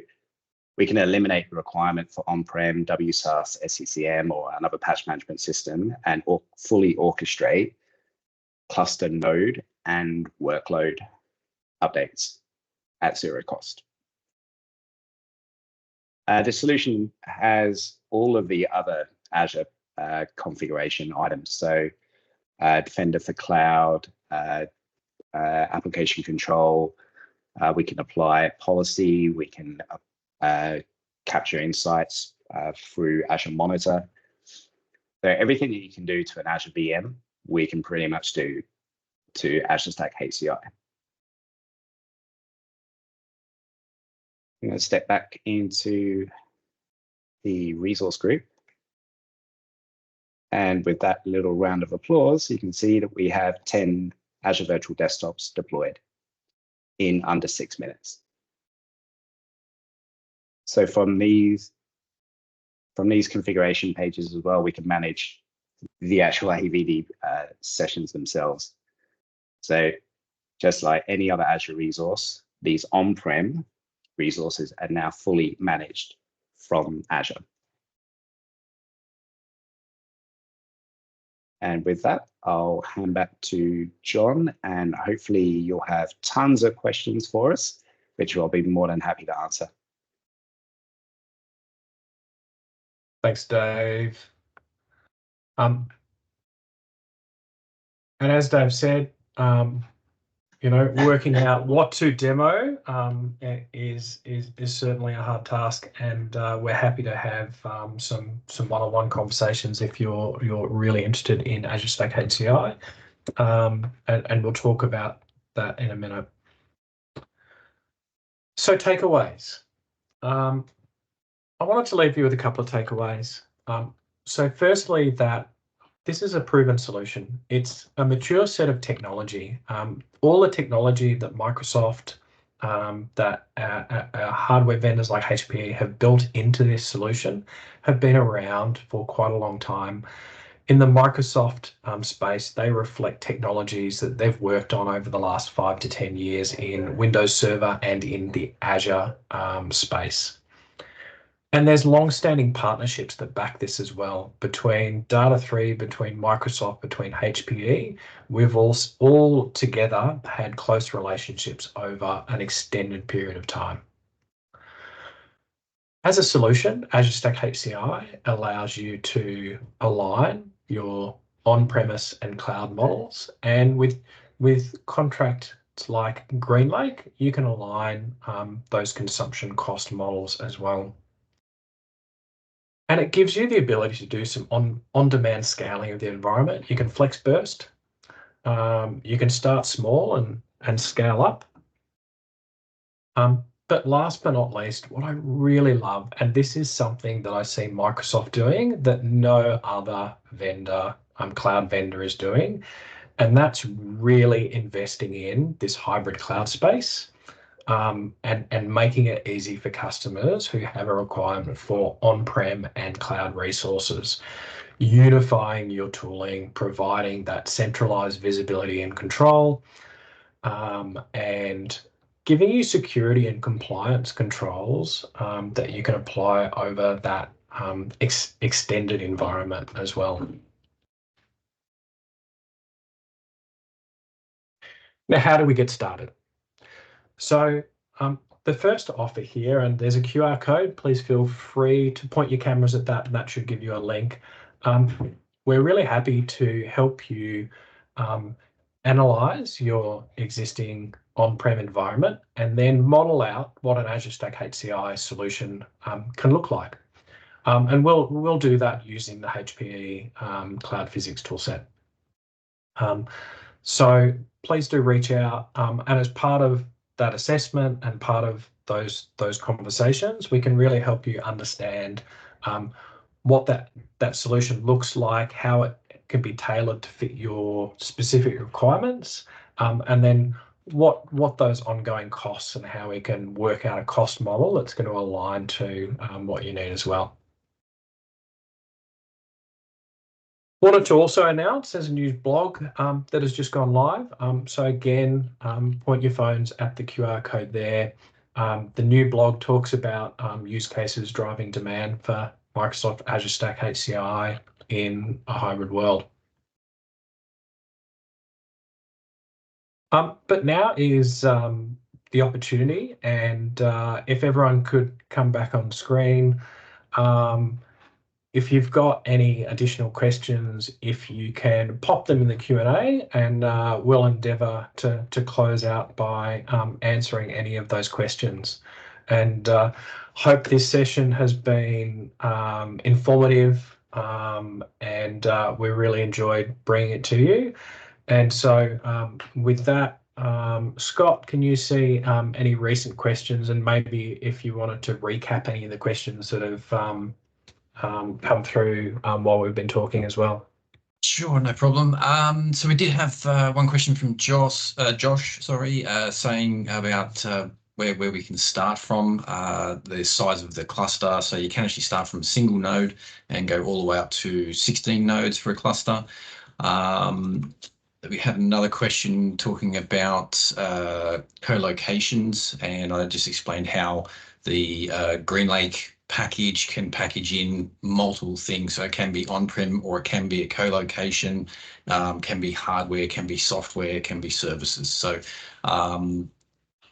we can eliminate the requirement for on-prem, WSAS, SCCM, or another patch management system and fully orchestrate cluster node and workload updates at 0 cost. The solution has all of the other Azure configuration items. So Defender for Cloud, application control, we can apply policy, we can capture insights through Azure Monitor. So everything that you can do to an Azure VM, we can pretty much do to Azure Stack HCI. I'm going to step back into the resource group. And with that little round of applause, you can see that we have 10 Azure Virtual Desktops deployed in under 6 minutes. So from these configuration pages as well, we can manage the actual AVD sessions themselves. So just like any other Azure resource, these on-prem resources are now fully managed from Azure. And with that, I'll hand back to John, and hopefully you'll have tons of questions for us, which I'll be more than happy to answer. Thanks, Dave. And as Dave said, you know, working out what to demo is certainly a hard task, and we're happy to have some one-on-one conversations if you're really interested in Azure Stack HCI, and we'll talk about that in a minute. So takeaways. I wanted to leave you with a couple of takeaways. So firstly, that this is a proven solution. It's a mature set of technology. All the technology that Microsoft, that hardware vendors like HPE have built into this solution have been around for quite a long time. In the Microsoft space, they reflect technologies that they've worked on over the last 5 to 10 years in Windows Server and in the Azure space. And there's long-standing partnerships that back this as well between Data3, between Microsoft, between HPE. We've all together had close relationships over an extended period of time. As a solution, Azure Stack HCI allows you to align your on-premise and cloud models, and with contracts like GreenLake, you can align those consumption cost models as well. And it gives you the ability to do some on-demand scaling of the environment. You can flex burst. You can start small and scale up. But last but not least, what I really love, and this is something that I see Microsoft doing that no other vendor, cloud vendor is doing, and that's really investing in this hybrid cloud space. and making it easy for customers who have a requirement for on-prem and cloud resources, unifying your tooling, providing that centralized visibility and control, and giving you security and compliance controls that you can apply over that extended environment as well. Now, how do we get started? So the first offer here, and there's a QR code, please feel free to point your cameras at that, and that should give you a link. We're really happy to help you analyze your existing on-prem environment and then model out what an Azure Stack HCI solution can look like. And we'll do that using the HPE Cloud Physics toolset. So please do reach out, and as part of that assessment and part of those conversations, we can really help you understand what that solution looks like, how it can be tailored to fit your specific requirements, and then what those ongoing costs and how we can work out a cost model that's going to align to what you need as well. Wanted to also announce there's a new blog that has just gone live. So again, point your phones at the QR code there. The new blog talks about use cases driving demand for Microsoft Azure Stack HCI in a hybrid world. But now is the opportunity, and if everyone could come back on screen. If you've got any additional questions, if you can pop them in the Q&A, and we'll endeavour to close out by answering any of those questions. And hope this session has been informative, and we really enjoyed bringing it to you. And so with that, Scott, can you see any recent questions, and maybe if you wanted to recap any of the questions that have come through while we've been talking as well? Sure, no problem. So we did have one question from Josh, saying about where we can start from, the size of the cluster. So you can actually start from a single node and go all the way up to 16 nodes for a cluster. We had another question talking about co-locations, and I just explained how the GreenLake package can package in multiple things. So it can be on-prem, or it can be a co-location, can be hardware, can be software, can be services. So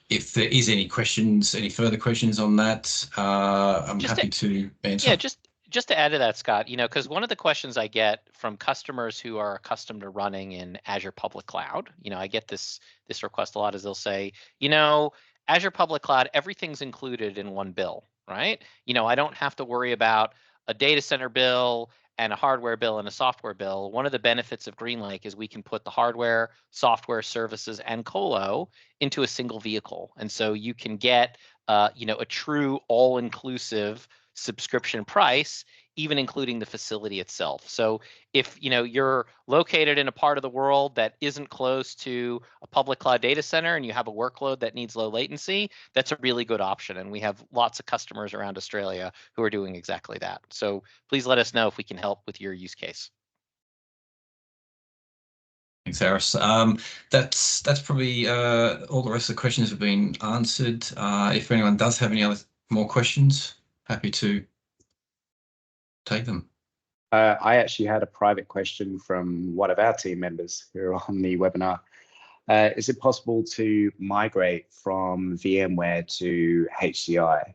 if there is any questions, any further questions on that, I'm happy to answer. Yeah, just to add to that, Scott, because one of the questions I get from customers who are accustomed to running in Azure Public Cloud, I get this request a lot, is they'll say, Azure Public Cloud, everything's included in one bill, right? I don't have to worry about a data center bill and a hardware bill and a software bill. One of the benefits of GreenLake is we can put the hardware, software, services, and colo into a single vehicle. And so you can get, a true all-inclusive subscription price, even including the facility itself. So if you're located in a part of the world that isn't close to a public cloud data center and you have a workload that needs low latency, that's a really good option. And we have lots of customers around Australia who are doing exactly that. So please let us know if we can help with your use case. Thanks, Harris. That's probably all the rest of the questions have been answered. If anyone does have any other more questions, happy to take them. I actually had a private question from one of our team members who are on the webinar. Is it possible to migrate from VMware to HCI?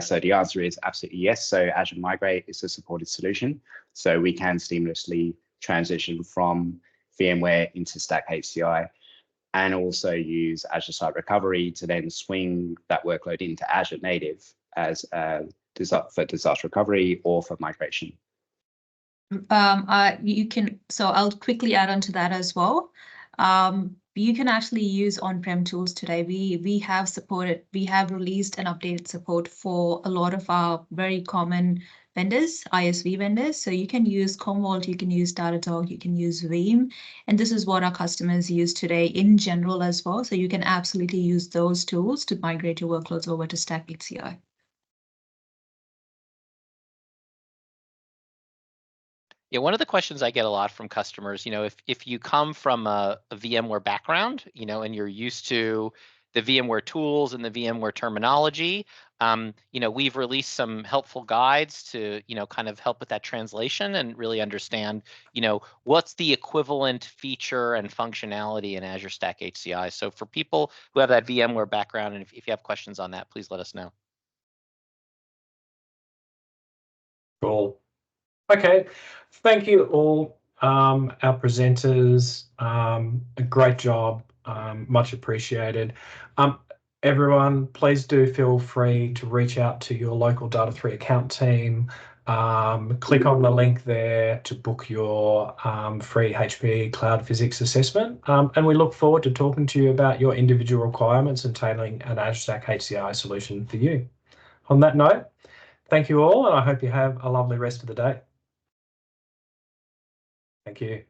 So the answer is absolutely yes. So Azure Migrate is a supported solution. So we can seamlessly transition from VMware into Stack HCI, and also use Azure Site Recovery to then swing that workload into Azure Native as for disaster recovery or for migration. You can, so I'll quickly add on to that as well. You can actually use on-prem tools today. We have released and updated support for a lot of our very common vendors, ISV vendors. So you can use Commvault, you can use Datadog, you can use Veeam. And this is what our customers use today in general as well. So you can absolutely use those tools to migrate your workloads over to Stack HCI. Yeah, one of the questions I get a lot from customers, if you come from a VMware background, and you're used to the VMware tools and the VMware terminology, we've released some helpful guides to, kind of help with that translation and really understand, what's the equivalent feature and functionality in Azure Stack HCI. So for people who have that VMware background, and if you have questions on that, please let us know. Cool. Okay, thank you all, our presenters. A great job, much appreciated. Everyone, please do feel free to reach out to your local Data3 account team. Click on the link there to book your free HPE Cloud Physics assessment. And we look forward to talking to you about your individual requirements and tailoring an Azure Stack HCI solution for you. On that note, thank you all, and I hope you have a lovely rest of the day. Thank you.